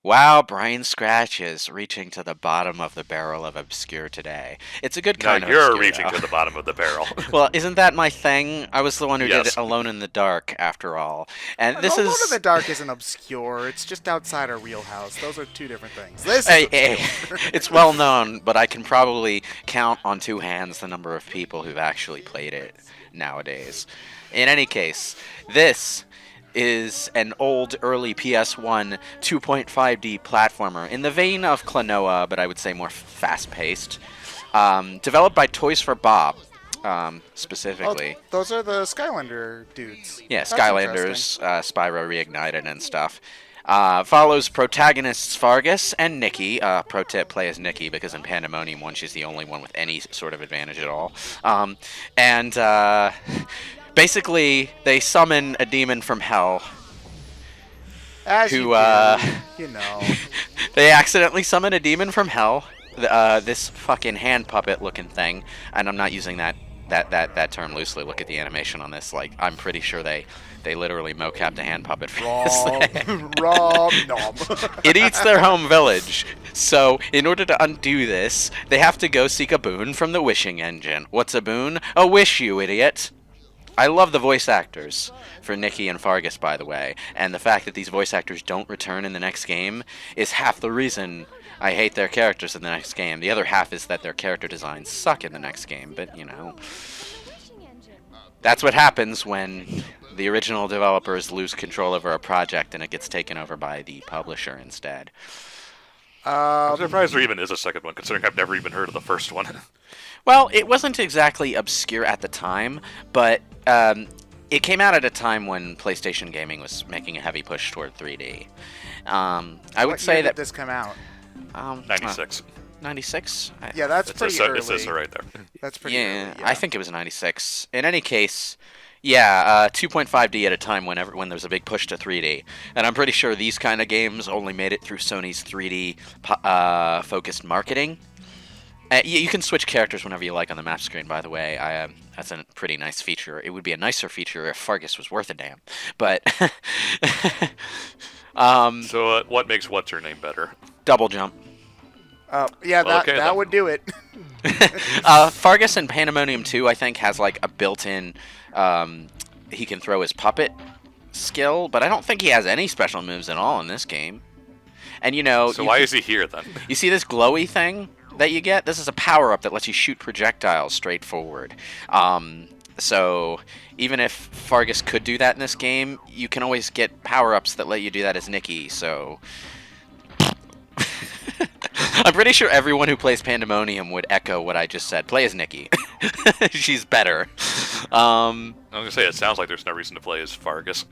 Wow, BrainScratch is reaching to the bottom of the barrel of obscure today. It's a good Now kind of you're obscure, reaching though. to the bottom of the barrel. Well, isn't that my thing? I was the one who did it Yes. Alone in the Dark, after all. And No, this Alone in the is. Dark isn't obscure. It's just outside our wheelhouse. Those are two different things. This is Hey, hey, obscure. it's well known, but I can probably count on two hands the number of people who've actually played it nowadays. In any case, this is an old early PS1 2.5D platformer in the vein of Klonoa, but I would say more fast-paced. Developed by Toys for Bob, Oh, specifically. those are the Skylander dudes. Yeah, That's interesting. Skylanders, Spyro Reignited and stuff. Follows protagonists Fargus and Nikki. Pro tip, play as Nikki, because in Pandemonium 1 she's the only one with any sort of advantage at all. And basically, they summon a demon from hell As who, you do, you know. they accidentally summon a demon from hell. This fucking hand puppet looking thing, and I'm not using that term loosely. Look at the animation on this. Like, I'm pretty sure they literally mocapped a hand puppet for this thing. Rob Nom. It eats their home village. So, in order to undo this, they have to go seek a boon from the wishing engine. What's a boon? A wish, you idiot. I love the voice actors for Nikki and Fargus, by the way, and the fact that these voice actors don't return in the next game is half the reason I hate their characters in the next game. The other half is that their character designs suck in the next game, but, you know, that's what happens when the original developers lose control over a project and it gets taken over by the publisher instead. I'm surprised there even is a second one, considering I've never even heard of the first one. Well, it wasn't exactly obscure at the time, but it came out at a time when PlayStation gaming was making a heavy push toward 3D. I would What say year that did this come out? 96. 96. Yeah, that's It pretty says, early. it says so right there. That's pretty Yeah, early. I think it was 96. In any case, yeah, 2.5D at a time when there was a big push to 3D. And I'm pretty sure these kind of games only made it through Sony's 3D focused marketing. You can switch characters whenever you like on the map screen, by the way. That's a pretty nice feature. It would be a nicer feature if Fargus was worth a damn. But So what makes what's her name better? double jump. Yeah, Well, that okay, that then. would do it. Fargus in Pandemonium 2, I think, has like a built-in he can throw his puppet skill, but I don't think he has any special moves at all in this game. And So why is he here then? you see this glowy thing that you get? This is a power-up that lets you shoot projectiles straight forward. So even if Fargus could do that in this game, you can always get power-ups that let you do that as Nikki, so... I'm pretty sure everyone who plays Pandemonium would echo what I just said. Play as Nikki. She's better. I'm gonna say it sounds like there's no reason to play as Fargus.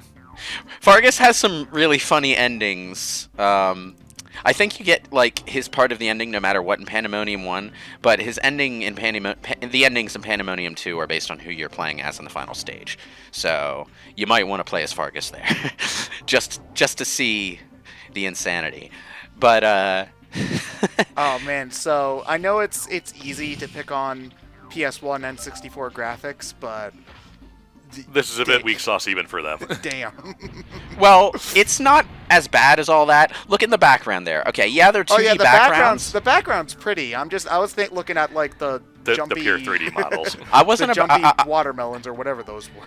Fargus has some really funny endings. I think you get like his part of the ending no matter what in Pandemonium 1, but his ending in the endings in Pandemonium 2 are based on who you're playing as in the final stage. So you might want to play as Fargus there, just to see the insanity. But Oh man, so I know it's easy to pick on PS1 and 64 graphics, but This is a bit weak sauce even for them. damn. well, it's not as bad as all that. Look in the background there. Okay, yeah, they're 2D Oh yeah, the backgrounds. background's pretty. I was looking at like the The jumpy pure 3D models. I the wasn't jumpy about. watermelons or whatever those were.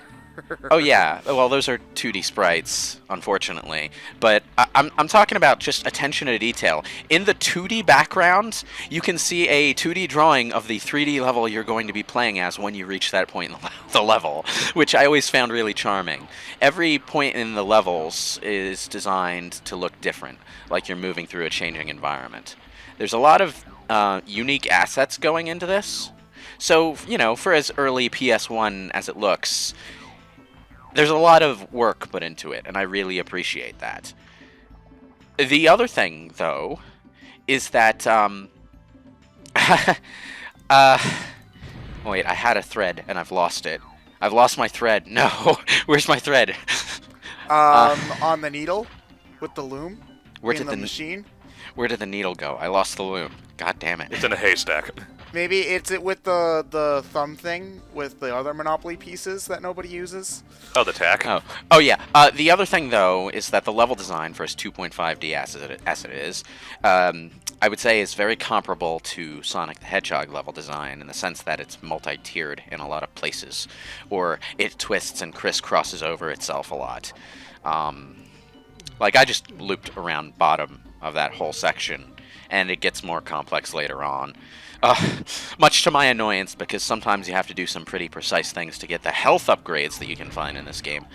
Oh yeah, well those are 2D sprites, unfortunately. But I'm talking about just attention to detail. In the 2D background, you can see a 2D drawing of the 3D level you're going to be playing as when you reach that point in the level, which I always found really charming. Every point in the levels is designed to look different, like you're moving through a changing environment. There's a lot of unique assets going into this. So, for as early PS1 as it looks, there's a lot of work put into it, and I really appreciate that. The other thing, though, is that, wait, I had a thread, and I've lost it. I've lost my thread. No, where's my thread? On the needle with the loom Where in did the the machine. Where did the needle go? I lost the loom. God damn it. It's in a haystack. Maybe it's it with the thumb thing with the other Monopoly pieces that nobody uses. Oh, the tack. Oh yeah. The other thing though is that the level design for its 2.5D as it is, I would say is very comparable to Sonic the Hedgehog level design in the sense that it's multi-tiered in a lot of places, or it twists and crisscrosses over itself a lot. Like I just looped around bottom of that whole section, and it gets more complex later on. Much to my annoyance, because sometimes you have to do some pretty precise things to get the health upgrades that you can find in this game,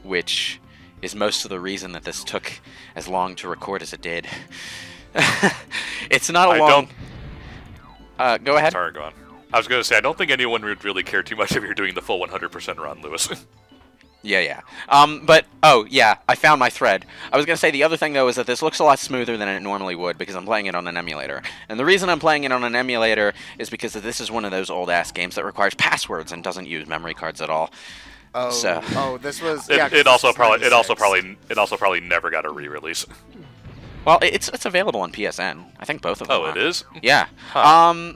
which is most of the reason that this took as long to record as it did. It's not a long... go ahead. Sorry, go on. I was going to say, I don't think anyone would really care too much if you're doing the full 100% run, Lewis. Yeah. But, oh, yeah, I found my thread. I was going to say the other thing, though, is that this looks a lot smoother than it normally would because I'm playing it on an emulator. And the reason I'm playing it on an emulator is because this is one of those old-ass games that requires passwords and doesn't use memory cards at all. This was... It also probably never got a re-release. Well, it's available on PSN. I think both of them Oh, it is? Yeah. Huh.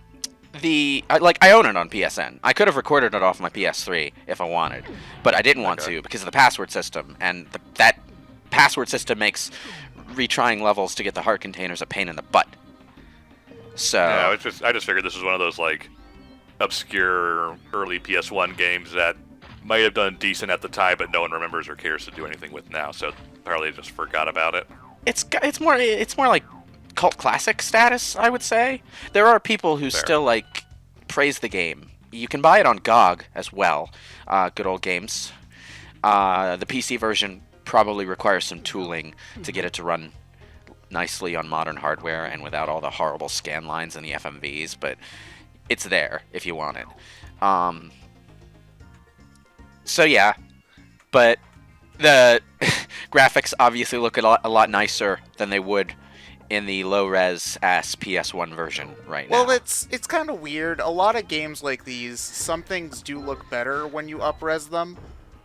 I own it on PSN. I could have recorded it off my PS3 if I wanted, but I didn't want to because of the password system, and that password system makes retrying levels to get the heart containers a pain in the butt. So yeah, I just figured this was one of those like obscure early PS1 games that might have done decent at the time, but no one remembers or cares to do anything with now. So probably just forgot about it. It's more like cult classic status, I would say. There are people who still like praise the game. You can buy it on GOG as well. Good old games. The PC version probably requires some tooling to get it to run nicely on modern hardware and without all the horrible scan lines and the FMVs, but it's there if you want it. So yeah, but the graphics obviously look a lot nicer than they would in the low-res ass PS1 version right now. Well, it's kind of weird. A lot of games like these, some things do look better when you up-res them.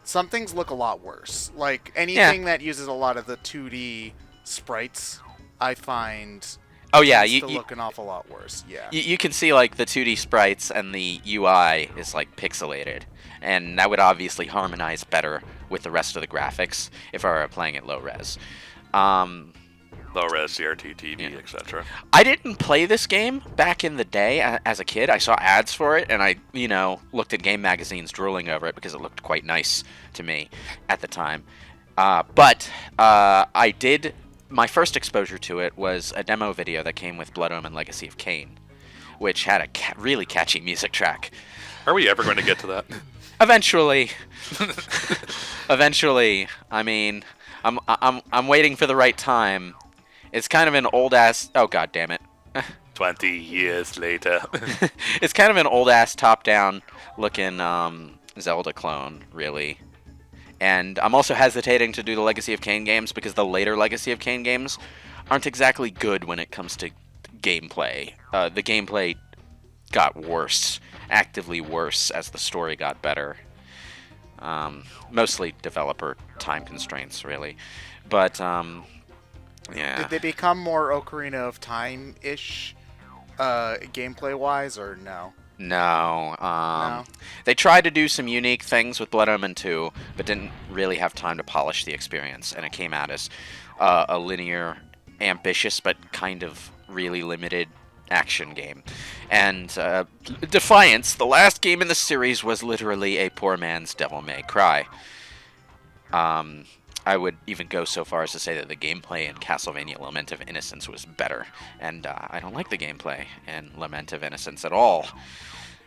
Some things look a lot worse. Like anything that uses a lot of the 2D sprites, I find to look an awful lot worse. Yeah. You can see like the 2D sprites and the UI is like pixelated, and that would obviously harmonize better with the rest of the graphics if I were playing at low-res. Low-res, CRT, TV, etc. I didn't play this game back in the day as a kid. I saw ads for it, and I, looked at game magazines drooling over it because it looked quite nice to me at the time. But I did... My first exposure to it was a demo video that came with Blood Omen Legacy of Kain, which had a really catchy music track. Are we ever going to get to that? Eventually. Eventually. I mean, I'm waiting for the right time. It's kind of an old-ass... Oh, god damn it. 20 years later. It's kind of an old-ass top-down looking Zelda clone, really. And I'm also hesitating to do the Legacy of Kain games because the later Legacy of Kain games aren't exactly good when it comes to gameplay. The gameplay got worse, actively worse, as the story got better. Mostly developer time constraints, really. But... yeah. Did they become more Ocarina of Time-ish gameplay-wise, or no? No. No? They tried to do some unique things with Blood Omen 2, but didn't really have time to polish the experience, and it came out as a linear, ambitious, but kind of really limited action game. And Defiance, the last game in the series, was literally a poor man's Devil May Cry. I would even go so far as to say that the gameplay in Castlevania Lament of Innocence was better, and I don't like the gameplay in Lament of Innocence at all.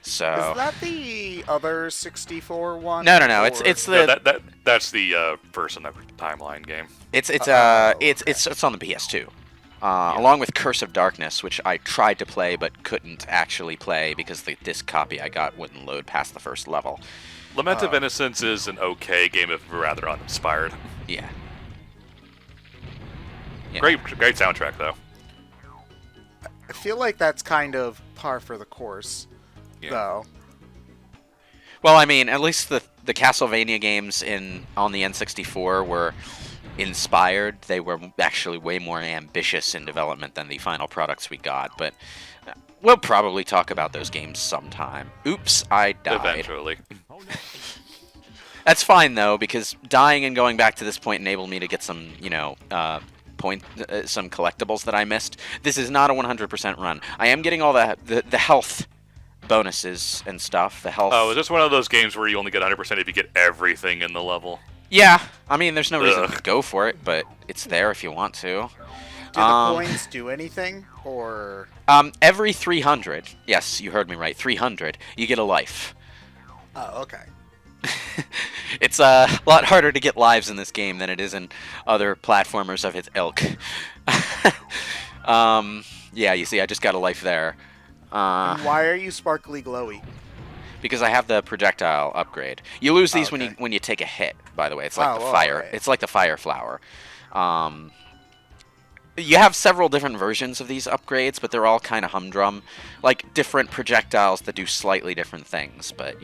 So is that the other 64 one? No. It's the that's the first in the timeline game. It's on the PS2. Along with Curse of Darkness, which I tried to play but couldn't actually play because the disc copy I got wouldn't load past the first level. Lament of Innocence is an okay game, if rather uninspired. Yeah. Great soundtrack, though. I feel like that's kind of par for the course, though. Well, I mean, at least the Castlevania games on the N64 were inspired. They were actually way more ambitious in development than the final products we got, but we'll probably talk about those games sometime. Oops, I died. Eventually. That's fine, though, because dying and going back to this point enabled me to get some, some collectibles that I missed. This is not a 100% run. I am getting all the health bonuses and stuff. The health. Oh, is this one of those games where you only get 100% if you get everything in the level? Yeah, I mean, there's no reason to go for it, but it's there if you want to. Do the coins do anything, or...? Every 300, yes, you heard me right, 300, you get a life. Oh, okay. It's a lot harder to get lives in this game than it is in other platformers of its ilk. Yeah, you see, I just got a life there. And why are you sparkly glowy? Because I have the projectile upgrade. You lose these okay. when you take a hit, by the way. It's like the Oh, fire. right. It's like the fire flower. You have several different versions of these upgrades, but they're all kind of humdrum. Like different projectiles that do slightly different things, but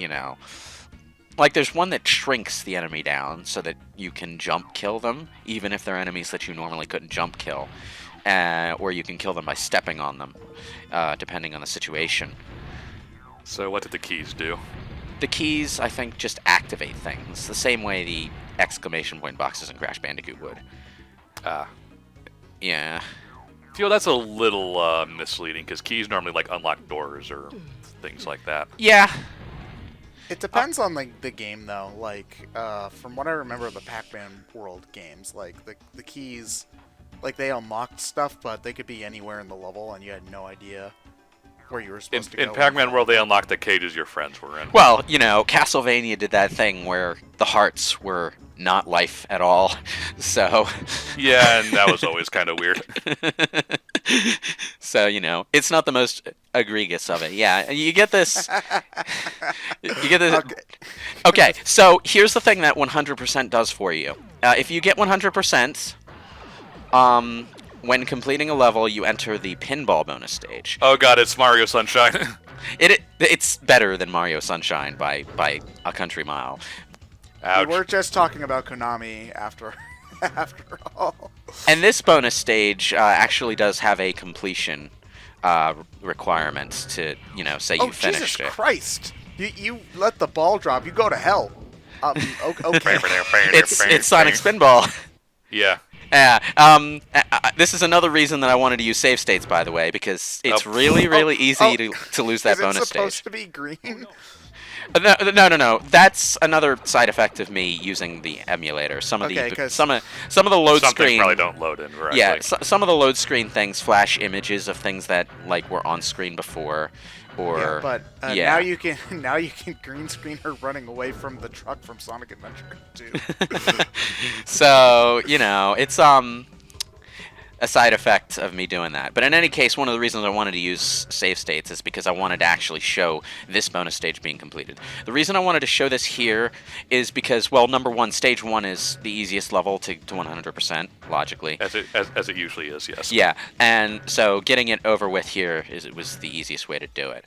like there's one that shrinks the enemy down so that you can jump kill them, even if they're enemies that you normally couldn't jump kill. Or you can kill them by stepping on them, depending on the situation. So what did the keys do? The keys, I think, just activate things, the same way the exclamation point boxes in Crash Bandicoot would. Yeah. I feel that's a little misleading, because keys normally like unlock doors or things like that. Yeah. It depends on the game, though. Like, from what I remember of the Pac-Man World games, like, the keys, like, they unlocked stuff, but they could be anywhere in the level, and you had no idea where you were supposed to go. In Pac-Man World, they unlocked the cages your friends were in. Well, Castlevania did that thing where the hearts were not life at all, so... Yeah, and that was always kind of weird. So, it's not the most egregious of it. Yeah, you get this... You get this... Okay, so here's the thing that 100% does for you. If you get 100%, when completing a level, you enter the Pinball bonus stage. Oh god, it's Mario Sunshine. It's better than Mario Sunshine by a country mile. Ouch. We were just talking about Konami after all. And this bonus stage actually does have a completion requirement to, say you finished Jesus it. Christ! You let the ball drop, you go to hell. Okay. It's Sonic Spinball. Yeah. This is another reason that I wanted to use save states, by the way, because it's really easy to lose that bonus Is it supposed stage. to be green? No. That's another side effect of me using the emulator. Some of the load Some screen things probably don't load in correctly. Yeah, some of the load screen things flash images of things that were on screen before, or now you can green screen her running away from the truck from Sonic Adventure 2. So it's a side effect of me doing that. But in any case, one of the reasons I wanted to use save states is because I wanted to actually show this bonus stage being completed. The reason I wanted to show this here is because, well, number one, stage 1 is the easiest level to 100%, logically. As it usually is, yes. Yeah, and so getting it over with here was the easiest way to do it.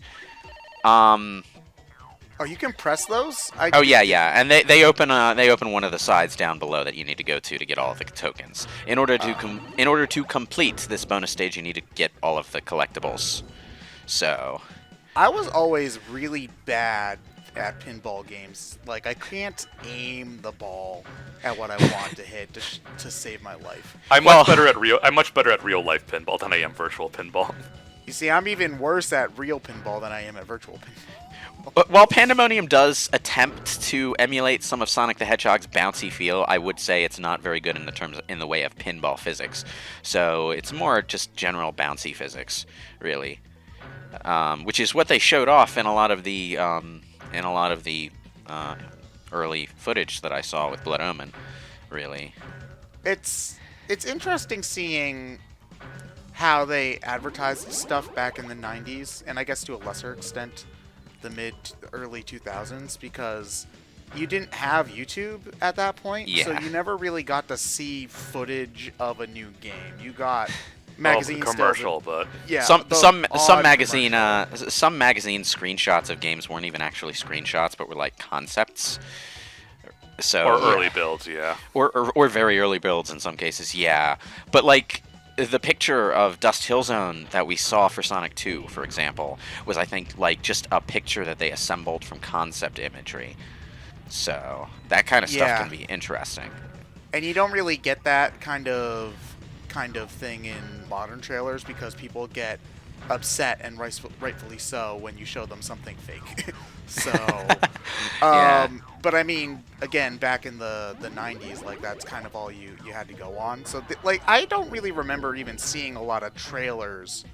Oh, you can press those? Yeah, and they open one of the sides down below that you need to go to get all of the tokens. In order to complete this bonus stage, you need to get all of the collectibles. So, I was always really bad at pinball games. Like, I can't aim the ball at what I want to hit to save my life. I'm much better at real life pinball than I am virtual pinball. You see, I'm even worse at real pinball than I am at virtual pinball. While Pandemonium does attempt to emulate some of Sonic the Hedgehog's bouncy feel, I would say it's not very good in the way of pinball physics. So it's more just general bouncy physics, really, which is what they showed off in a lot of the early footage that I saw with Blood Omen. Really, it's interesting seeing how they advertised stuff back in the 90s, and I guess to a lesser extent the early 2000s, because you didn't have YouTube at that point, so you never really got to see footage of a new game. You got magazine commercial, but yeah, some magazine screenshots of games weren't even actually screenshots, but were like concepts. So Or early builds, yeah. or very early builds in some cases, yeah. But like the picture of Dust Hill Zone that we saw for Sonic 2, for example, was I think like just a picture that they assembled from concept imagery. So that kind of stuff Yeah. can be interesting. And you don't really get that kind of thing in modern trailers because people get upset, and rightfully so, when you show them something fake. So, Yeah. but I mean, again, back in the 90s, like that's kind of all you had to go on. So, like, I don't really remember even seeing a lot of trailers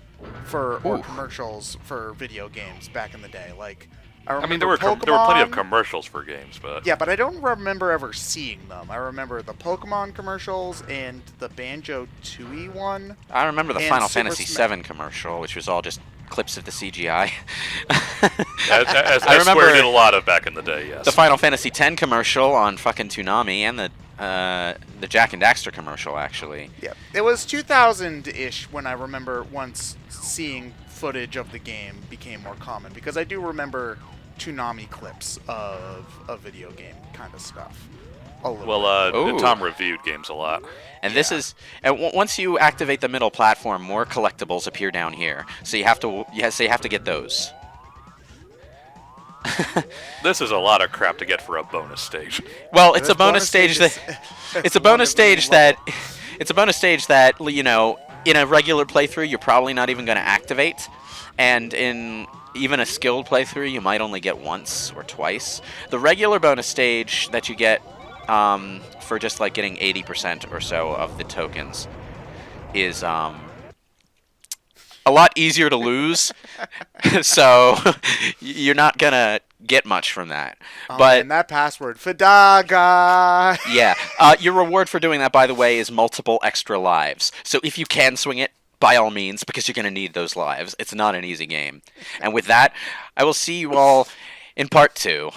or Ooh. commercials for video games back in the day. Like, I I remember mean, there were plenty of Pokemon. commercials for games, but Yeah, but I don't remember ever seeing them. I remember the Pokemon commercials and the Banjo-Tooie one. I remember the And Final Super Fantasy Sma- VII commercial, which was all just clips of the CGI. as I I swear remember did a lot of back in the day, yes. the Final Fantasy X commercial on fucking Toonami, and the Jack and Daxter commercial, actually. Yeah, it was 2000-ish when I remember once seeing footage of the game became more common, because I do remember Toonami clips of video game kind of stuff. A little bit. Ooh. Tom reviewed games a lot. And this is, and once you activate the middle platform, more collectibles appear down here. So you have to get those. This is a lot of crap to get for a bonus stage. Well, it's This a bonus stage that it's a bonus stage that it's a bonus stage that, you know, in a regular playthrough you're probably not even going to activate, and in even a skilled playthrough you might only get once or twice. The regular bonus stage that you get for just like getting 80% or so of the tokens is a lot easier to lose, so you're not gonna get much from that. But and that password, Fadaga. yeah, your reward for doing that, by the way, is multiple extra lives. So if you can swing it, by all means, because you're gonna need those lives. It's not an easy game. And with that, I will see you all in part 2.